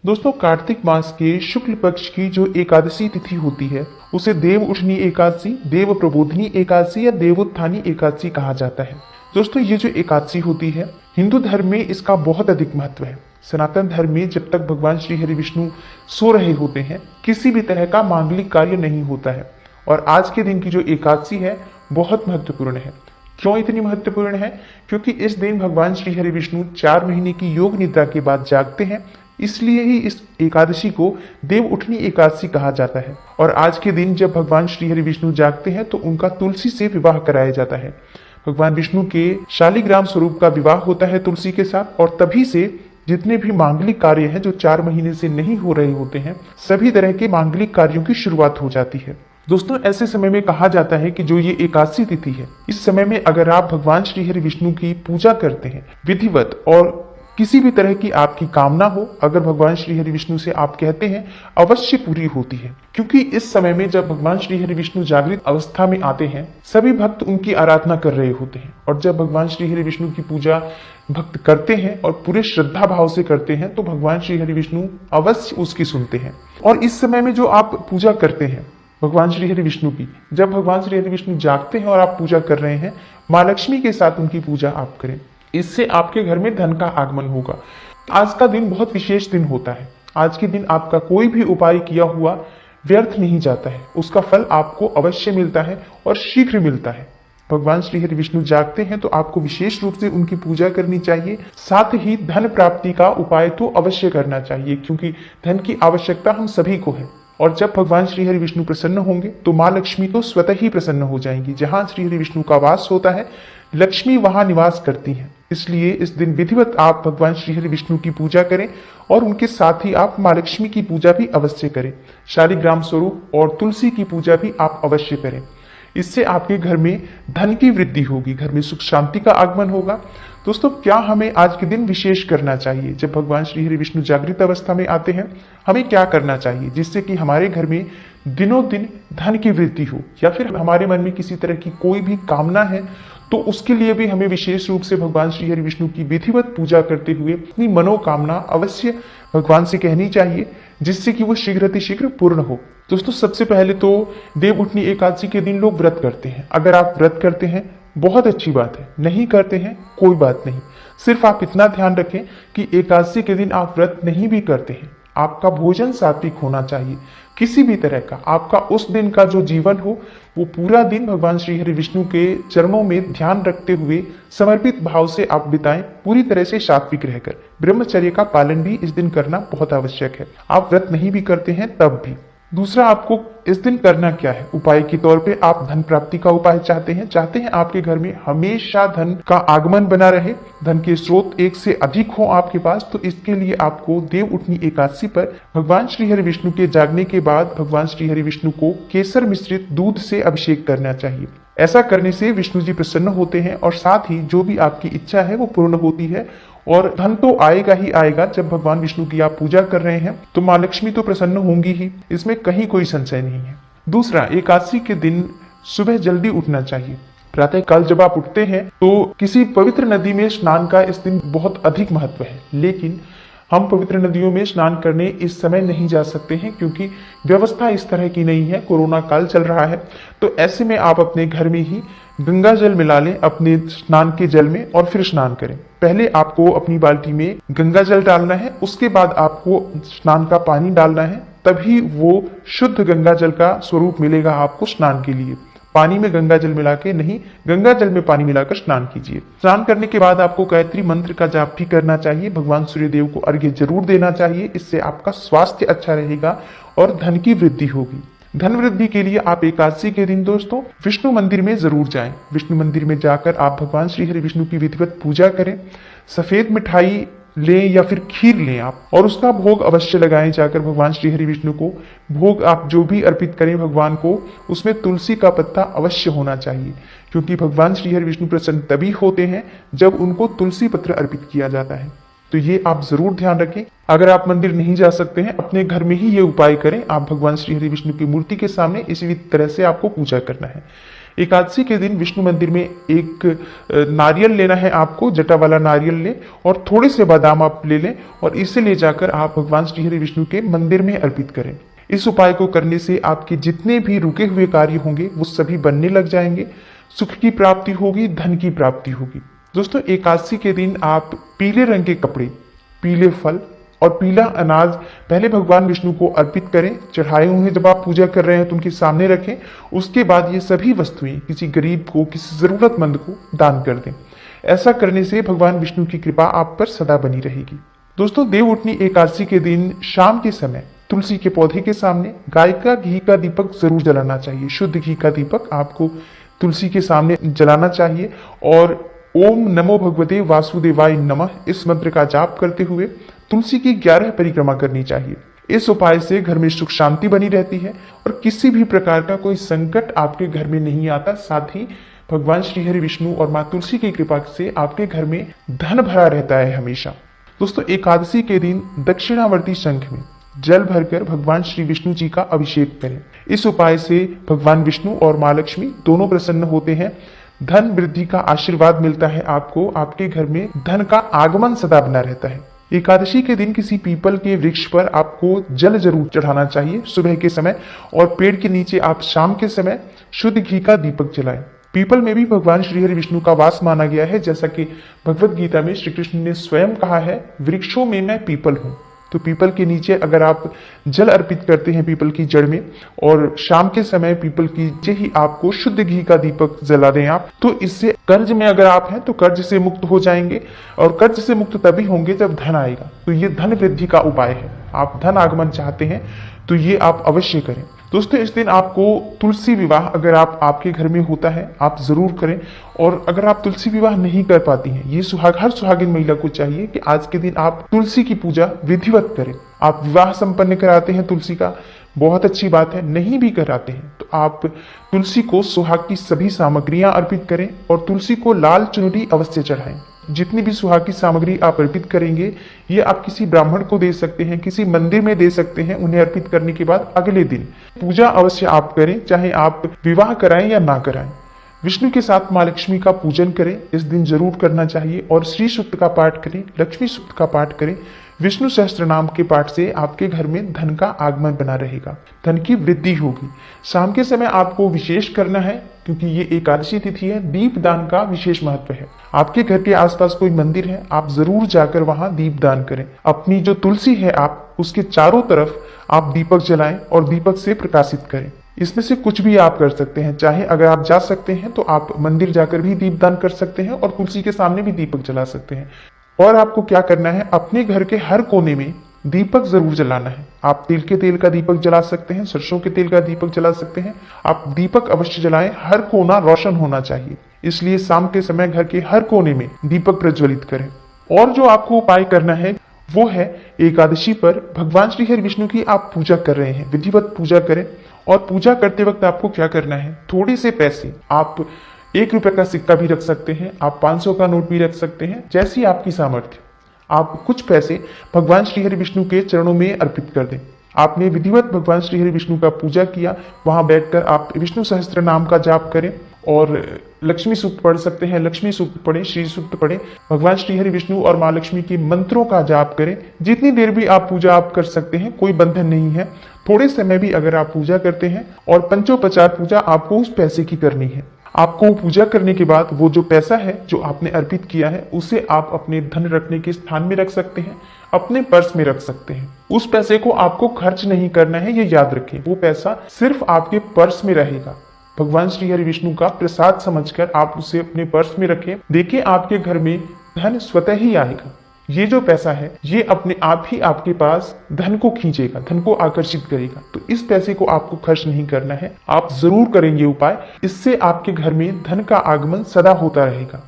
दोस्तों, कार्तिक मास के शुक्ल पक्ष की जो एकादशी तिथि होती है उसे देव उठनी एकादशी, देव प्रबोधनी एकादशी या देवोत्थानी एकादशी कहा जाता है। दोस्तों, ये जो एकादशी होती है हिंदू धर्म में इसका बहुत अधिक महत्व है। सनातन धर्म में जब तक भगवान श्री हरि विष्णु सो रहे होते हैं किसी भी तरह का मांगलिक कार्य नहीं होता है। और आज के दिन की जो एकादशी है बहुत महत्वपूर्ण है। क्यों इतनी महत्वपूर्ण है? क्योंकि इस दिन भगवान श्री हरि विष्णु 4 महीने की योग निद्रा के बाद जागते हैं, इसलिए ही इस एकादशी को देव उठनी एकादशी कहा जाता है। और आज के दिन जब भगवान श्री हरि विष्णु जागते हैं तो उनका तुलसी से विवाह कराया जाता है। भगवान विष्णु के शालिग्राम स्वरूप का विवाह होता है तुलसी के साथ, और तभी से जितने भी मांगलिक कार्य हैं जो 4 महीने से नहीं हो रहे होते हैं, सभी तरह के मांगलिक कार्यों की शुरुआत हो जाती है। दोस्तों, ऐसे समय में कहा जाता है कि जो ये एकादशी तिथि है, इस समय में अगर आप भगवान श्री हरि विष्णु की पूजा करते हैं विधिवत, और किसी भी तरह की आपकी कामना हो, अगर भगवान श्री हरि विष्णु से आप कहते हैं, अवश्य पूरी होती है। क्योंकि इस समय में जब भगवान श्री हरि विष्णु जागृत अवस्था में आते हैं, सभी भक्त उनकी आराधना कर रहे होते हैं। और जब भगवान श्री हरि विष्णु की पूजा भक्त करते हैं और पूरे श्रद्धा भाव से करते हैं, तो भगवान श्री हरि विष्णु अवश्य उसकी सुनते हैं। और इस समय में जो आप पूजा करते हैं भगवान श्री हरि विष्णु की, जब भगवान श्री हरि विष्णु जागते हैं और आप पूजा कर रहे हैं, माँ लक्ष्मी के साथ उनकी पूजा आप करें। इससे आपके घर में धन का आगमन होगा। आज का दिन बहुत विशेष दिन होता है। आज के दिन आपका कोई भी उपाय किया हुआ व्यर्थ नहीं जाता है, उसका फल आपको अवश्य मिलता है और शीघ्र मिलता है। भगवान श्री हरि विष्णु जागते हैं तो आपको विशेष रूप से उनकी पूजा करनी चाहिए। साथ ही धन प्राप्ति का उपाय तो अवश्य करना चाहिए, क्योंकि धन की आवश्यकता हम सभी को है। और जब भगवान श्री हरि विष्णु प्रसन्न होंगे तो माँ लक्ष्मी तो स्वतः ही प्रसन्न हो जाएंगी। जहां श्री हरि विष्णु का वास होता है, लक्ष्मी वहां निवास करती हैं। इसलिए इस दिन विधिवत आप भगवान श्री हरि विष्णु की पूजा करें और उनके साथ ही आप माँ लक्ष्मी की पूजा भी अवश्य करें। शालिग्राम स्वरूप और तुलसी की पूजा भी आप अवश्य करें। इससे आपके घर में धन की वृद्धि होगी, घर में सुख शांति का आगमन होगा। दोस्तों, क्या हमें आज के दिन विशेष करना चाहिए? जब भगवान श्री हरि विष्णु जागृत अवस्था में आते हैं, हमें क्या करना चाहिए जिससे कि हमारे घर में दिनों दिन धन की वृद्धि हो? या फिर हमारे मन में किसी तरह की कोई भी कामना है तो उसके लिए भी हमें विशेष रूप से भगवान श्री हरि विष्णु की विधिवत पूजा करते हुए अपनी मनोकामना अवश्य भगवान से कहनी चाहिए, जिससे कि वो शीघ्र पूर्ण हो। दोस्तों, सबसे पहले तो देव उठनी एकादशी के दिन लोग व्रत करते हैं। अगर आप व्रत करते हैं बहुत अच्छी बात है, नहीं करते हैं कोई बात नहीं। सिर्फ आप इतना ध्यान रखें कि एकादशी के दिन आप व्रत नहीं भी करते हैं, आपका भोजन सात्विक होना चाहिए। किसी भी तरह का आपका उस दिन का जो जीवन हो, वो पूरा दिन भगवान श्री हरि विष्णु के चरणों में ध्यान रखते हुए समर्पित भाव से आप बिताएं, पूरी तरह से सात्विक रहकर। ब्रह्मचर्य का पालन भी इस दिन करना बहुत आवश्यक है। आप व्रत नहीं भी करते हैं तब भी। दूसरा, आपको इस दिन करना क्या है? उपाय के तौर पे आप धन प्राप्ति का उपाय चाहते हैं आपके घर में हमेशा धन का आगमन बना रहे, धन के स्रोत एक से अधिक हो आपके पास, तो इसके लिए आपको देव उठनी एकादशी पर भगवान श्री हरि विष्णु के जागने के बाद भगवान श्री हरि विष्णु को केसर मिश्रित दूध से अभिषेक करना चाहिए। ऐसा करने से विष्णु जी प्रसन्न होते हैं और साथ ही जो भी आपकी इच्छा है वो पूर्ण होती है। और धन तो आएगा ही आएगा। जब भगवान विष्णु की आप पूजा कर रहे हैं तो माँ लक्ष्मी तो प्रसन्न होंगी ही, इसमें कहीं कोई संशय नहीं है। दूसरा, एकादशी के दिन सुबह जल्दी उठना चाहिए। प्रातः काल जब आप उठते हैं तो किसी पवित्र नदी में स्नान का इस दिन बहुत अधिक महत्व है, लेकिन हम पवित्र नदियों में स्नान करने इस समय नहीं जा सकते हैं, क्योंकि व्यवस्था इस तरह की नहीं है, कोरोना काल चल रहा है। तो ऐसे में आप अपने घर में ही गंगा जल मिला लें अपने स्नान के जल में और फिर स्नान करें। पहले आपको अपनी बाल्टी में गंगा जल डालना है, उसके बाद आपको स्नान का पानी डालना है, तभी वो शुद्ध गंगा जल का स्वरूप मिलेगा आपको स्नान के लिए। पानी में गंगा जल मिला के नहीं, गंगा जल में पानी मिलाकर स्नान कीजिए। स्नान करने के बाद आपको गायत्री मंत्र का जाप भी करना चाहिए। भगवान सूर्यदेव को अर्घ्य जरूर देना चाहिए, इससे आपका स्वास्थ्य अच्छा रहेगा और धन की वृद्धि होगी। धन वृद्धि के लिए आप एकादशी के दिन दोस्तों विष्णु मंदिर में जरूर जाएं। विष्णु मंदिर में जाकर आप भगवान श्री हरि विष्णु की विधिवत पूजा करें। सफेद मिठाई लें या फिर खीर लें आप, और उसका भोग अवश्य लगाएं जाकर भगवान श्री हरि विष्णु को। भोग आप जो भी अर्पित करें भगवान को, उसमें तुलसी का पत्ता अवश्य होना चाहिए, क्योंकि भगवान श्री हरि विष्णु प्रसन्न तभी होते हैं जब उनको तुलसी पत्र अर्पित किया जाता है। तो ये आप जरूर ध्यान रखें। अगर आप मंदिर नहीं जा सकते हैं, अपने घर में ही ये उपाय करें। आप भगवान श्री हरि विष्णु की मूर्ति के सामने इसी तरह से आपको पूजा करना है। एकादशी के दिन विष्णु मंदिर में एक नारियल लेना है आपको, जटा वाला नारियल ले और थोड़े से बादाम आप ले लें और इसे ले जाकर आप भगवान श्री हरि विष्णु के मंदिर में अर्पित करें। इस उपाय को करने से आपके जितने भी रुके हुए कार्य होंगे वो सभी बनने लग जाएंगे, सुख की प्राप्ति होगी, धन की प्राप्ति होगी। दोस्तों, एकादशी के दिन आप पीले रंग के कपड़े, पीले फल और पीला अनाज पहले भगवान विष्णु को अर्पित करें। चढ़ाए हुए जब आप पूजा कर रहे हैं तो उनके सामने रखें। उसके बाद ये सभी वस्तुएं किसी गरीब को, किसी जरूरतमंद को दान कर दें। ऐसा करने से भगवान विष्णु की कृपा आप पर सदा बनी रहेगी। दोस्तों, देव उठनी एकादशी के दिन शाम के समय तुलसी के पौधे के सामने गाय का घी का दीपक जरूर जलाना चाहिए। शुद्ध घी का दीपक आपको तुलसी के सामने जलाना चाहिए और ओम नमो भगवते वासुदेवाय नमः इस मंत्र का जाप करते हुए तुलसी की 11 परिक्रमा करनी चाहिए। इस उपाय से घर में सुख शांति बनी रहती है और किसी भी प्रकार का कोई संकट आपके घर में नहीं आता। साथ ही भगवान श्री हरि विष्णु और माँ तुलसी की कृपा से आपके घर में धन भरा रहता है हमेशा। दोस्तों, एकादशी के दिन दक्षिणावर्ती शंख में जल भरकर भगवान श्री विष्णु जी का अभिषेक करें। इस उपाय से भगवान विष्णु और माँ लक्ष्मी दोनों प्रसन्न होते हैं। धन वृद्धि का आशीर्वाद मिलता है आपको, आपके घर में धन का आगमन सदा बना रहता है। एकादशी के दिन किसी पीपल के वृक्ष पर आपको जल जरूर चढ़ाना चाहिए सुबह के समय, और पेड़ के नीचे आप शाम के समय शुद्ध घी का दीपक जलाएं। पीपल में भी भगवान श्री हरि विष्णु का वास माना गया है, जैसा कि भगवत गीता में श्री कृष्ण ने स्वयं कहा है, वृक्षों में मैं पीपल हूँ। तो पीपल के नीचे अगर आप जल अर्पित करते हैं पीपल की जड़ में, और शाम के समय पीपल की नीचे ही आपको शुद्ध घी का दीपक जला दें आप, तो इससे कर्ज में अगर आप हैं तो कर्ज से मुक्त हो जाएंगे। और कर्ज से मुक्त तभी होंगे जब धन आएगा। तो ये धन वृद्धि का उपाय है। आप धन आगमन चाहते हैं तो ये आप अवश्य करें। दोस्तों, इस दिन आपको तुलसी विवाह अगर आपके घर में होता है आप जरूर करें। और अगर आप तुलसी विवाह नहीं कर पाती हैं, ये हर सुहागिन महिला को चाहिए कि आज के दिन आप तुलसी की पूजा विधिवत करें। आप विवाह संपन्न कराते हैं तुलसी का, बहुत अच्छी बात है। नहीं भी कराते हैं तो आप तुलसी को सुहाग की सभी सामग्रियां अर्पित करें और तुलसी को लाल चुनरी अवश्य चढ़ाएं। जितनी भी सुहाग की सामग्री आप अर्पित करेंगे ये आप किसी ब्राह्मण को दे सकते हैं, किसी मंदिर में दे सकते हैं। उन्हें अर्पित करने के बाद अगले दिन पूजा अवश्य आप करें, चाहे आप विवाह कराएं या ना कराएं। विष्णु के साथ माँ लक्ष्मी का पूजन करें, इस दिन जरूर करना चाहिए। और श्री सूक्त का पाठ करें, लक्ष्मी सूक्त का पाठ करें। विष्णु सहस्त्र नाम के पाठ से आपके घर में धन का आगमन बना रहेगा, धन की वृद्धि होगी। शाम के समय आपको विशेष करना है, क्योंकि ये एकादशी तिथि है, दीप दान का विशेष महत्व है। आपके घर के आसपास कोई मंदिर है, आप जरूर जाकर वहां दीप दान करें। अपनी जो तुलसी है आप उसके चारों तरफ आप दीपक जलाएं और दीपक से प्रकाशित करें। इसमें से कुछ भी आप कर सकते हैं, चाहे अगर आप जा सकते हैं तो आप मंदिर जाकर भी दीपदान कर सकते हैं और तुलसी के सामने भी दीपक जला सकते हैं। और आपको क्या करना है, अपने घर के हर कोने में दीपक जरूर जलाना है। आप तिल के तेल का दीपक जला सकते हैं, सरसों के तेल का दीपक जला सकते हैं। आप दीपक अवश्य जलाएं, हर कोना रोशन होना चाहिए। इसलिए शाम के समय घर के हर कोने में दीपक प्रज्वलित करें। और जो आपको उपाय करना है वो है, एकादशी पर भगवान श्री हरि विष्णु की आप पूजा कर रहे हैं, विधिवत पूजा करें। और पूजा करते वक्त आपको क्या करना है, थोड़े से पैसे, आप 1 रुपए का सिक्का भी रख सकते हैं, आप 500 का नोट भी रख सकते हैं, जैसी आपकी सामर्थ्य। आप कुछ पैसे भगवान श्री हरि विष्णु के चरणों में अर्पित कर दें। आपने विधिवत भगवान श्री हरि विष्णु का पूजा किया, वहां बैठकर आप विष्णु सहस्त्र नाम का जाप करें और लक्ष्मी सूक्त पढ़ सकते हैं, लक्ष्मी सूक्त पढ़ें, श्री सूक्त पढ़ें, भगवान श्री हरि विष्णु और माँ लक्ष्मी के मंत्रों का जाप करें। जितनी देर भी आप पूजा आप कर सकते हैं, कोई बंधन नहीं है। थोड़े समय भी अगर आप पूजा करते हैं, और पंचोपचार पूजा आपको उस पैसे की करनी है। आपको पूजा करने के बाद वो जो पैसा है जो आपने अर्पित किया है उसे आप अपने धन रखने के स्थान में रख सकते हैं, अपने पर्स में रख सकते हैं। उस पैसे को आपको खर्च नहीं करना है, ये याद रखें। वो पैसा सिर्फ आपके पर्स में रहेगा। भगवान श्री हरि विष्णु का प्रसाद समझकर आप उसे अपने पर्स में रखें। देखिए, आपके घर में धन स्वतः ही आएगा। ये जो पैसा है ये अपने आप ही आपके पास धन को खींचेगा, धन को आकर्षित करेगा। तो इस पैसे को आपको खर्च नहीं करना है, आप जरूर करेंगे उपाय। इससे आपके घर में धन का आगमन सदा होता रहेगा।